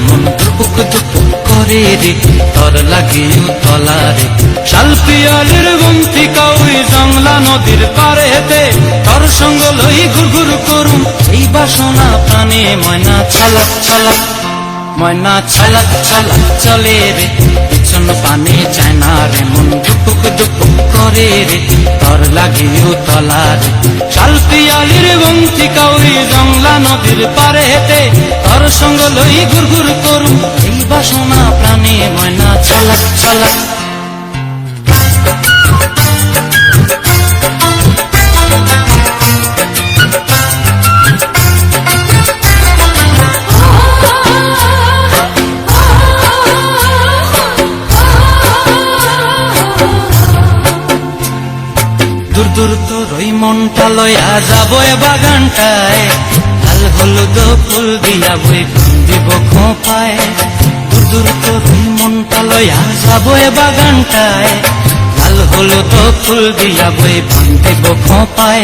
মন দুপুক দুপুক করে রে তোর লাগিও তলারে। শাল পিয়ালির বন্তি কাউরি জংলা নদীর পারে হেতে তোর সঙ্গ লই ঘুর ঘুর করুম এই বাসনা প্রাণে ময়না ছলক ছলক ময়না ছলক ছলক চলে রে পিছন পানে যায় না রে মন দুপুক দুপুক করে রে তোর লাগিও তলারে। শাল পিয়ালির বন্তি কাউরি জংলা নদীর পারে হেতে তোর সঙ্গ লই ঘুর ঘুর করুম এই বাসনা প্রাণে ময়না ছলক ছলক। দূর দূর তোর ওই মনটা লয়া যাবো এ বাগানটায় লাল হলুদ ফুল দিয়া বই দিব খোঁপায়। দূর দূর তোর ওই মনটা লয়া যাবো এ বাগানটায় লাল হলুদ ফুল দিয়া বই দিব খোঁপায়।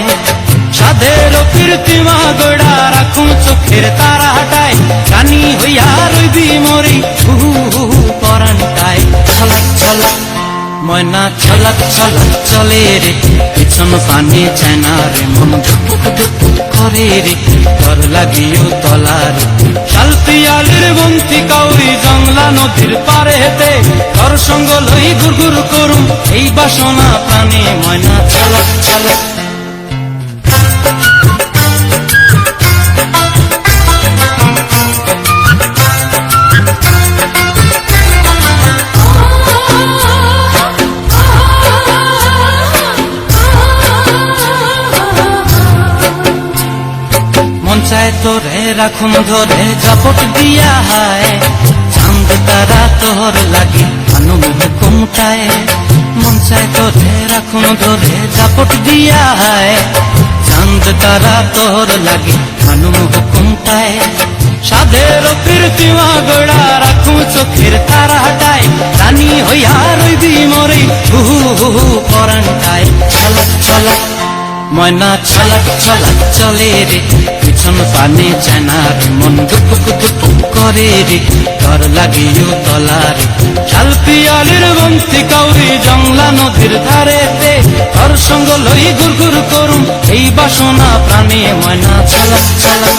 সাধের কীর্তিমা গোড়া রাখুন চোখের তারা হাটায় কানি হইয়া রইবি মরি হু হু পরানটায়। ছলক ছলক ময়না ছলক ছলক চলে রে পিছন পানে যায় না রে মন দুপুক দুপুক করে রে তোর লাগিও তলারে। শাল পিয়ালির বন্তি কাউরি জংলা নদীর পারে হেতে তোর সঙ্গ লই ঘুর ঘুর করুম এই বাসনা প্রাণে ময়না ছলক ছলক। চায় তোরে রাখুন ধরে জাপট দিয়া হায় চাঁদ তারা তোর লাগি আনুম হুকুমটায়। মন চায় তোরে রাখুন ধরে জাপট দিয়া হায় চাঁদ তারা তোর লাগি আনুম হুকুমটায়। সাধের কীর্তিমা গোড়া রাখুন চোখের তারা হাটায় রানী হইয়া রইবি মরে হু হু পরানটায়। ছলক ছলক ময়না ছলক ছলক চলে রে পিছন পানে যায় না রে মন দুপুক দুপুক করে রে তোর লাগিও তলারে। শাল পিয়ালির বন্তি কাউরি জংলা নদীর ধারেতে তোর সঙ্গ লই ঘুর ঘুর করুম এই বাসনা প্রাণে ময়না ছলক ছলক।